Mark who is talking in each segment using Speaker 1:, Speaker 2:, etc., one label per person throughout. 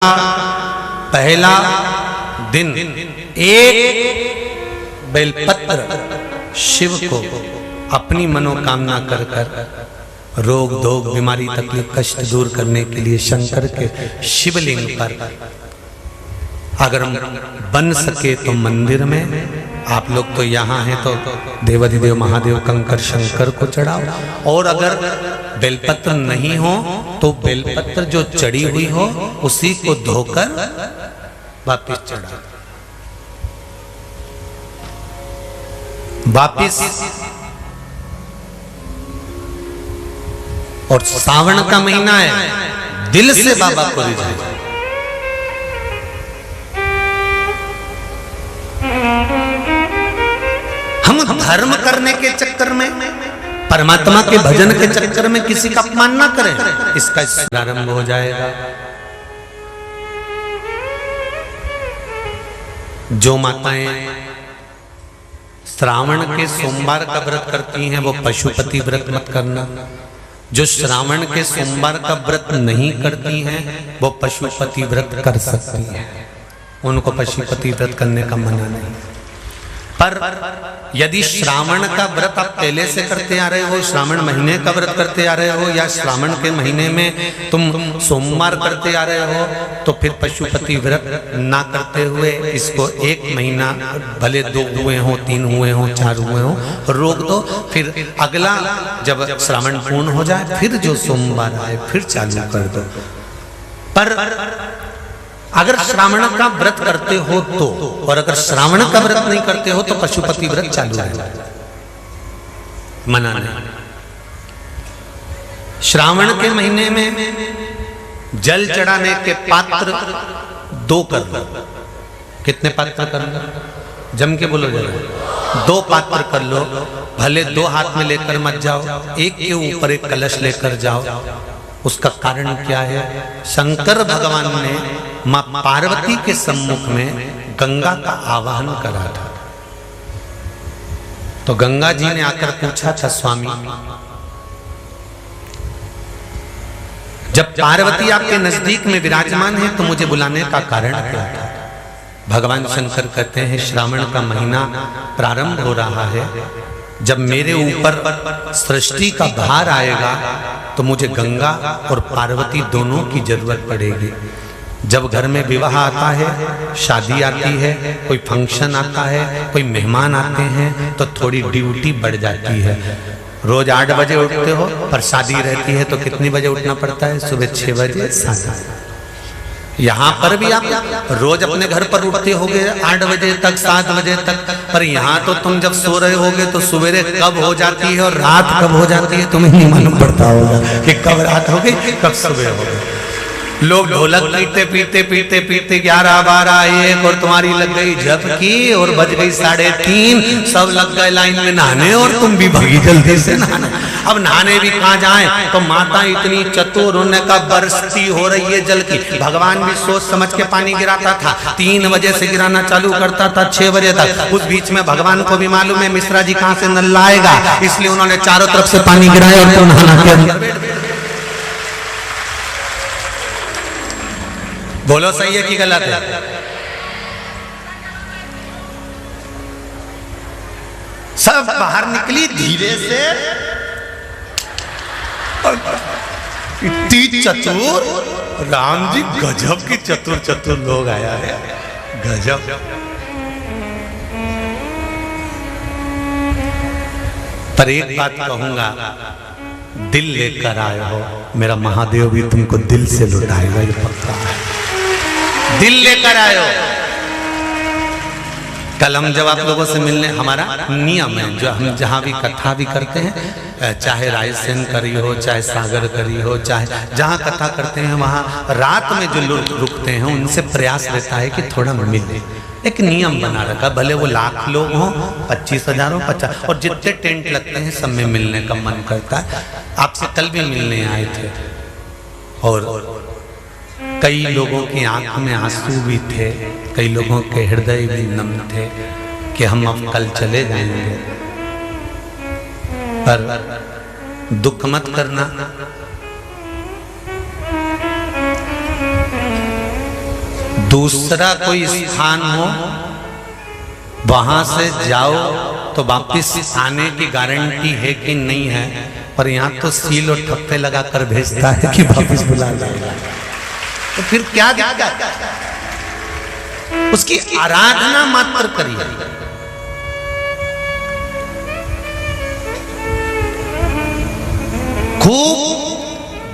Speaker 1: पहला दिन एक बेलपत्र शिव को अपनी मनोकामना कर कर रोग धोग बीमारी तकलीफ कष्ट दूर करने के लिए शंकर के शिवलिंग पर अगर बन सके तो मंदिर में, आप लोग तो यहाँ हैं तो देवाधिदेव महादेव कंकर शंकर को चढ़ाओ, और अगर बेलपत्र नहीं हो तो बेलपत्र जो चढ़ी हुई हो उसी को धोकर वापिस चढ़ाओ। वापिस और सावन का महीना है, दिल से बाबा को रिझाओ। हम धर्म करने के चक्कर में, परमात्मा के भजन के चक्कर में किसी का अपमान ना करें, इसका प्रारंभ हो जाएगा। जो माताएं श्रावण के सोमवार का व्रत करती हैं वो पशुपति व्रत मत करना। जो श्रावण के सोमवार का व्रत नहीं करती हैं वो पशुपति व्रत कर सकती हैं, उनको पशुपति व्रत करने का मना नहीं। पर यदि श्रावण का व्रत आप पहले से करते आ रहे हो, श्रावण महीने का व्रत करते आ रहे हो, या श्रावण के महीने में तुम सोमवार करते आ रहे हो, तो फिर पशुपति व्रत ना करते हुए इसको एक महीना, भले 2 हुए हो, 3 हुए हो, 4 हुए हो, रोक दो। फिर अगला जब श्रावण पूर्ण हो जाए फिर जो सोमवार आए फिर चालू कर दो। पर अगर श्रावण का व्रत करते हो तो, और अगर श्रावण का व्रत नहीं करते हो तो पशुपति व्रत चालू है, मना नहीं। श्रावण के महीने में जल चढ़ाने के पात्र 2 कर लो। कितने पात्र कर लो? जम के बोलो जरा। 2 पात्र कर लो, भले 2 हाथ में लेकर मत जाओ, एक के ऊपर एक कलश लेकर जाओ। उसका कारण क्या है? शंकर भगवान ने मां पार्वती के सम्मुख में गंगा का आवाहन करा था। तो गंगा जी ने आकर पूछा था, स्वामी जब पार्वती आपके नजदीक में विराजमान है तो मुझे बुलाने का कारण क्या था? भगवान शंकर कहते हैं, श्रावण का महीना प्रारंभ हो रहा है, जब मेरे ऊपर सृष्टि का भार आएगा तो मुझे गंगा और पार्वती दोनों की जरूरत पड़ेगी। जब घर में विवाह आता है, शादी आती है, कोई फंक्शन आता है, कोई मेहमान आते हैं तो थोड़ी ड्यूटी बढ़ जाती है। रोज 8 बजे उठते हो, पर शादी रहती है तो कितनी बजे उठना पड़ता है? सुबह 6 बजे 7 बजे। यहाँ पर भी आप रोज अपने घर पर उठते होगे 8 बजे तक, 7 बजे तक, पर यहाँ तो तुम जब सो रहे होगे तो सवेरे कब हो जाती है और रात कब हो जाती है तुम्हें नहीं मालूम पड़ता होगा कि कब रात हो गई कब सुबह हो गई। लोग ढोलक पीते पीते पीते पीते 11, 12, 1 और तुम्हारी लग गई झपकी और बज गई 3:30, सब लग गए लाइन में नहाने और तुम भी भागी जल्दी से नहाने। अब नहाने भी कहाँ जाएं? तो माता इतनी चतुर, उन्हें का बरसती हो रही है जल की। भगवान भी सोच समझ के पानी गिराता था, 3 बजे से गिराना चालू करता था 6 बजे तक। उस बीच में भगवान को भी मालूम है मिश्रा जी कहाँ से नल लाएगा, इसलिए उन्होंने चारों तरफ से पानी गिराया और तो नहाना के अंदर। बोलो सही है कि गलत है? सब बाहर निकली धीरे से, इतनी चतुर, राम जी गजब की चतुर चतुर लोग आया है, गजब। पर एक बात कहूंगा, दिल लेकर आए हो, मेरा महादेव भी तुमको दिल से लुटाएगा, ये पक्का है। दिल लेकर आयो। कल हम जब आप लोगों से मिलने, हमारा नियम है जो हम जहाँ भी कथा भी करते हैं, चाहे रायसेन करी हो, चाहे सागर करी हो, चाहे जहाँ कथा करते हैं वहाँ रात में जो लोग रुकते हैं उनसे प्रयास रहता है कि थोड़ा मिले। एक नियम बना रखा, भले वो 1,00,000 लोग हों, 25,000 हो, 50, और जितने टेंट लगते हैं सब में मिलने का मन करता है। आपसे कल भी मिलने आए थे और कई लोगों की आंख में आंसू भी थे, कई लोगों के हृदय भी नम थे कि हम अब कल चले जाएंगे। पर दुख मत करना, दूसरा कोई स्थान हो वहां से जाओ तो वापिस आने की गारंटी है कि नहीं है, पर यहाँ तो सील और ठप्पे लगाकर भेजता है कि वापिस बुला लाएगा। तो फिर क्या दिक्कत? उसकी आराधना मात्र करिए। खूब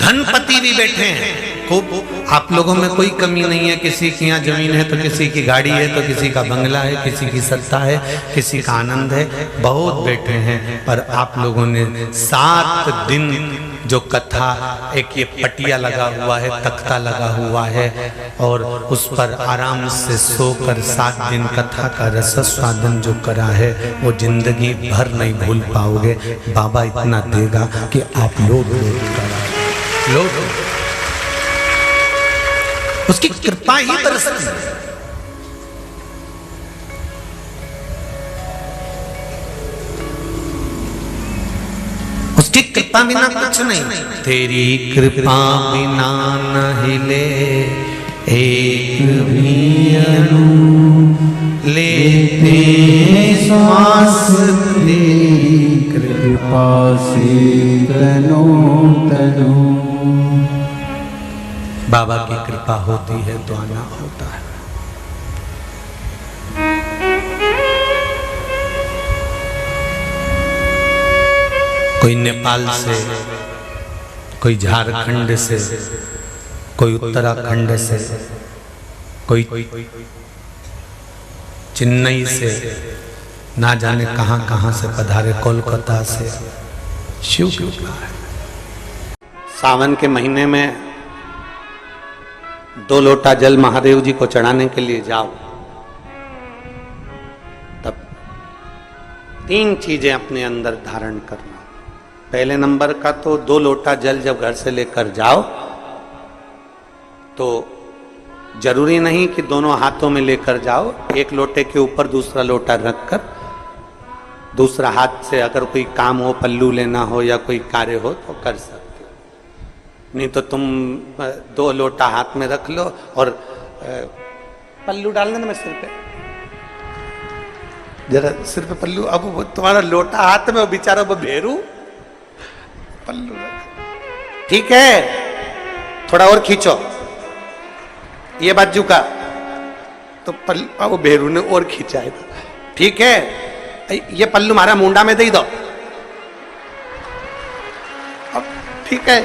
Speaker 1: धनपति भी बैठे हैं, खूब, आप लोगों में कोई कमी नहीं है। किसी की यहाँ जमीन है तो किसी की गाड़ी है तो किसी का बंगला है, किसी की सत्ता है, किसी का आनंद है, बहुत बैठे हैं। पर आप लोगों ने 7 दिन जो कथा, एक ये पटिया लगा हुआ है, तख्ता लगा हुआ है, और उस पर आराम से सोकर 7 दिन कथा का रसस्वादन जो करा है वो जिंदगी भर नहीं भूल पाओगे। बाबा इतना देगा कि आप लोग उसकी कृपा ही बरसती है। उसकी कृपा बिना कुछ नहीं। तेरी कृपा बिना न हिले एक भी अणु, लेते श्वास तेरी कृपा से तनो तनो। बाबा की कृपा होती है तो आना होता है। कोई नेपाल से, कोई झारखंड से, कोई उत्तराखंड से, कोई चेन्नई से, ना जाने कहां कहां से पधारे, कोलकाता से। शिव कृपा है। सावन के महीने में 2 लोटा जल महादेव जी को चढ़ाने के लिए जाओ, तब 3 चीजें अपने अंदर धारण करना। पहले नंबर का तो 2 लोटा जल जब घर से लेकर जाओ तो जरूरी नहीं कि दोनों हाथों में लेकर जाओ। एक लोटे के ऊपर दूसरा लोटा रखकर दूसरा हाथ से अगर कोई काम हो, पल्लू लेना हो या कोई कार्य हो तो कर सकते हो। नहीं तो तुम 2 लोटा हाथ में रख लो और पल्लू डाल देना सिर पे, जरा सिर पे पल्लू। अब वो तुम्हारा लोटा हाथ में, वो बेचारा वो भेरू पल्लू रख। ठीक है, थोड़ा और खींचो ये बाजू का, तो पल्लू वो भेरू ने और खींचा है। ठीक है, ये पल्लू हमारा मुंडा में दे दो। अब ठीक है,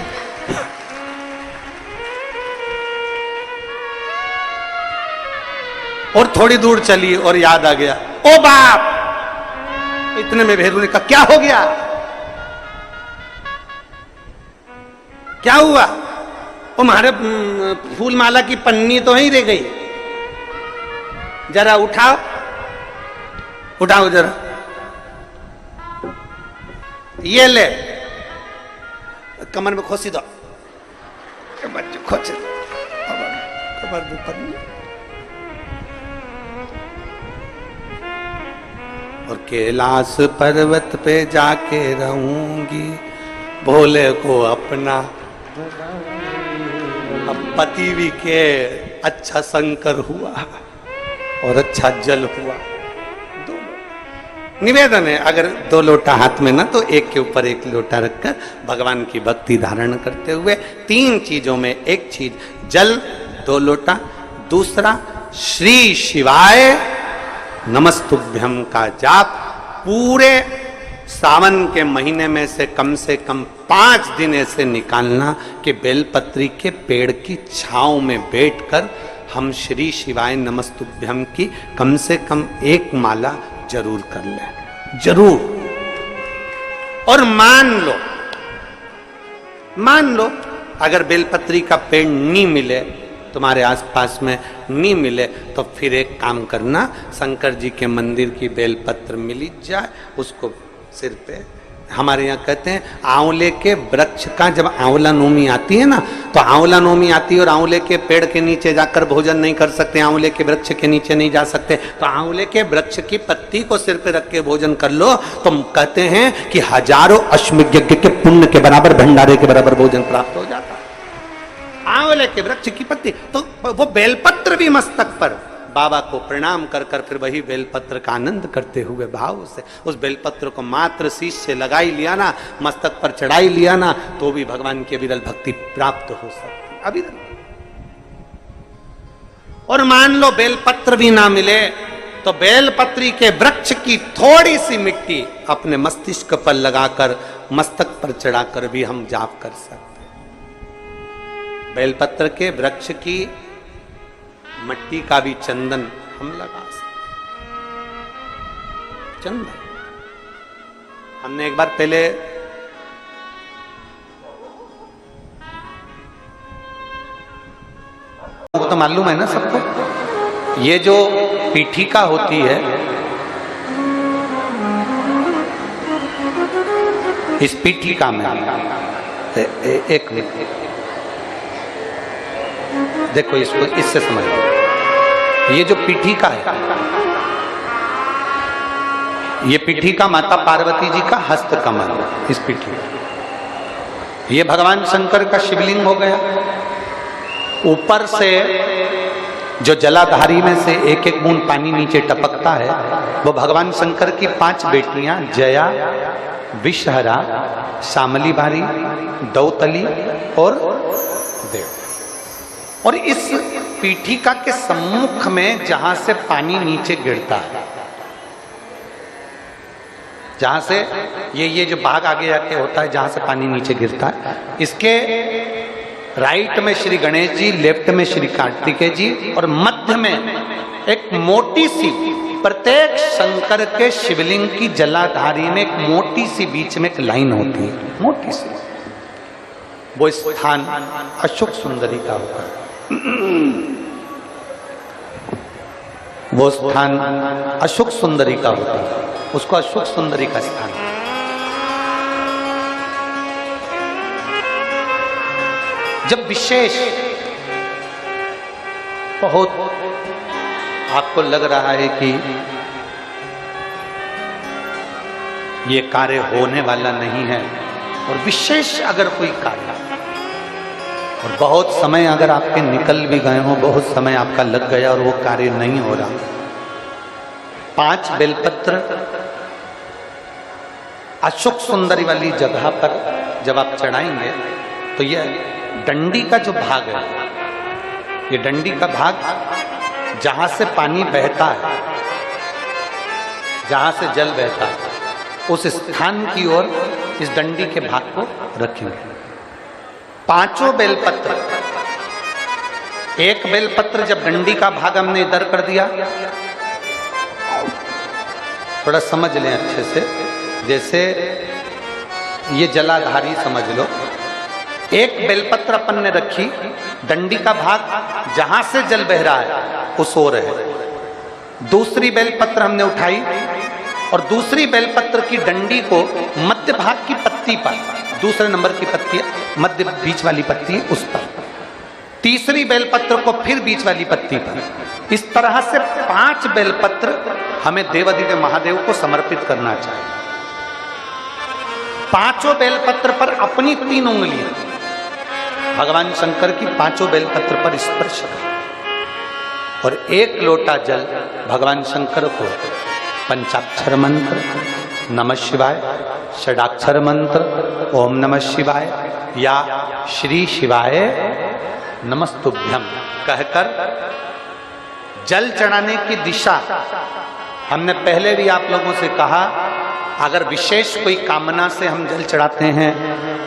Speaker 1: और थोड़ी दूर चली और याद आ गया, ओ बाप! इतने में भेरू ने कहा, क्या हो गया? क्या हुआ? वो हमारे फूल माला की पन्नी तो वहीं रह गई, जरा उठाओ, उठाओ जरा, ये ले, कमर में खोसी दो, खोच कमर में पन्नी। और कैलाश पर्वत पे जाके रहूंगी, भोले को अपना। अब पति भी के अच्छा शंकर हुआ और अच्छा जल हुआ। निवेदन है, अगर 2 लोटा हाथ में ना तो एक के ऊपर एक लोटा रखकर भगवान की भक्ति धारण करते हुए 3 चीजों में एक चीज जल 2 लोटा, दूसरा श्री शिवाय नमस्तुभ्यम का जाप पूरे सावन के महीने में से कम 5 दिन ऐसे निकालना कि बेलपत्री के पेड़ की छांव में बैठकर हम श्री शिवाय नमस्तुभ्यम की कम से कम 1 माला जरूर कर ले, जरूर। और मान लो अगर बेलपत्री का पेड़ नहीं मिले, तुम्हारे आसपास में नहीं मिले, तो फिर एक काम करना, शंकर जी के मंदिर की बेलपत्र मिली जाए, उसको सिर पे, हमारे यहाँ कहते हैं आंवले के वृक्ष का जब आंवला नोमी आती है ना, तो आंवला नोमी आती है और आंवले के पेड़ के नीचे जाकर भोजन नहीं कर सकते, आंवले के वृक्ष के नीचे नहीं जा सकते, तो आंवले के वृक्ष की पत्ती को सिर पे रख के भोजन कर लो, तो कहते हैं कि हजारों अश्वमेध यज्ञ के पुण्य के बराबर, भंडारे के बराबर भोजन प्राप्त हो जाता है। आंवले के वृक्ष की पत्ती, तो वो बेलपत्र भी मस्तक पर बाबा को प्रणाम कर कर फिर वही बेलपत्र का आनंद करते हुए भाव से उस बेलपत्र को मात्र शीश से लगाई लिया ना, मस्तक पर चढ़ाई लिया ना, तो भी भगवान की अविरल भक्ति प्राप्त हो सकती अविरल। और मान लो बेलपत्र भी ना मिले तो बेलपत्री के वृक्ष की थोड़ी सी मिट्टी अपने मस्तिष्क पर लगाकर मस्तक पर चढ़ाकर भी हम जाप कर सकते हैं। बेलपत्र के वृक्ष की मिट्टी का भी चंदन हम लगा सकते। चंदन हमने एक बार पहले वो तो मालूम है ना सबको, ये जो पीठिका होती है इस पीठिका में एक मिनट देखो, इसको इससे समझो। ये जो पीठिका है, ये पीठिका माता पार्वती जी का हस्त कमल, इस पीठिका ये भगवान शंकर का शिवलिंग हो गया। ऊपर से जो जलाधारी में से एक एक बूंद पानी नीचे टपकता है वो भगवान शंकर की 5 बेटियां जया, विषहरा, शामली बारी, दौतली और देव। और इस पीठिका के सम्मुख में जहां से पानी नीचे गिरता है, जहां से ये जो भाग आगे जाके होता है जहां से पानी नीचे गिरता है, इसके राइट में श्री गणेश जी, लेफ्ट में श्री कार्तिकेय जी और मध्य में एक मोटी सी, प्रत्येक शंकर के शिवलिंग की जलाधारी में एक मोटी सी बीच में एक लाइन होती है, मोटी सी। वो स्थान अशोक सुंदरी का होता है। वो स्थान अशोक सुंदरी का होता है, उसको अशोक सुंदरी का स्थान। जब विशेष बहुत आपको लग रहा है कि ये कार्य होने वाला नहीं है और विशेष अगर कोई कार्य और बहुत समय अगर आपके निकल भी गए हो, बहुत समय आपका लग गया और वो कार्य नहीं हो रहा, 5 बेलपत्र अशोक सुंदरी वाली जगह पर जब आप चढ़ाएंगे तो ये डंडी का जो भाग है, ये डंडी का भाग जहां से पानी बहता है, जहां से जल बहता है, उस स्थान की ओर इस डंडी के भाग को रखेंगे। 5 बेलपत्र, एक बेलपत्र जब डंडी का भाग हमने इधर कर दिया, थोड़ा समझ लें अच्छे से, जैसे ये जलाधारी समझ लो, एक बेलपत्र अपन ने रखी, डंडी का भाग जहां से जल बह रहा है उस ओर है। दूसरी बेलपत्र हमने उठाई और दूसरी बेलपत्र की डंडी को मध्य भाग की पत्ती पर, दूसरे नंबर की पत्ती मध्य बीच वाली पत्ती उस पर, तीसरी बेलपत्र को फिर बीच वाली पत्ती पर, इस तरह से 5 बेलपत्र हमें देवादिदेव महादेव को समर्पित करना चाहिए। 5 बेलपत्र पर अपनी 3 उंगलियां भगवान शंकर की 5 बेलपत्र पर स्पर्श कर और 1 लोटा जल भगवान शंकर को पंचाक्षर मंत्र नमः शिवाय, षडाक्षर मंत्र ओम नमः शिवाय या श्री शिवाय नमस्तुभ्यम कहकर जल चढ़ाने की दिशा हमने पहले भी आप लोगों से कहा, अगर विशेष कोई कामना से हम जल चढ़ाते हैं,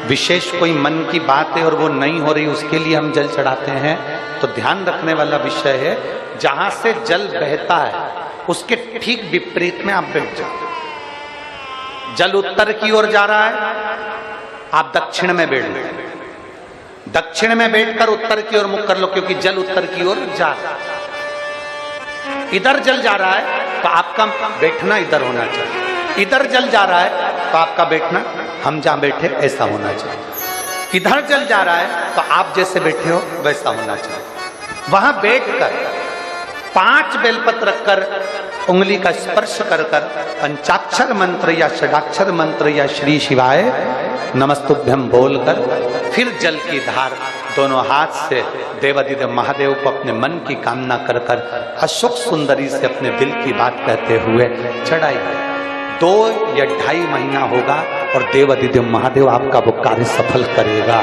Speaker 1: विशेष कोई मन की बात है और वो नहीं हो रही, उसके लिए हम जल चढ़ाते हैं, तो ध्यान रखने वाला विषय है जहां से जल बहता है उसके ठीक विपरीत में आप बैठ जाओ। जल उत्तर की ओर जा रहा है, आप दक्षिण में बैठ लो, दक्षिण में बैठकर उत्तर की ओर मुख कर लो, क्योंकि जल उत्तर की ओर जा रहा है। इधर जल जा रहा है तो आपका बैठना इधर होना चाहिए, इधर जल जा रहा है तो आपका बैठना हम जहां बैठे ऐसा होना चाहिए। इधर जल जा रहा है तो आप जैसे बैठे हो वैसा होना चाहिए। वहां बैठकर 5 बेलपत्र रखकर उंगली का स्पर्श कर कर पंचाक्षर मंत्र या षडाक्षर मंत्र या श्री शिवाय नमस्तुभ्यम बोलकर फिर जल की धार दोनों हाथ से देवादिदेव महादेव को अपने मन की कामना कर कर अशोक सुंदरी से अपने दिल की बात कहते हुए चढ़ाई 2 या 2.5 महीना होगा और देवादिदेव महादेव आपका वो कार्य सफल करेगा।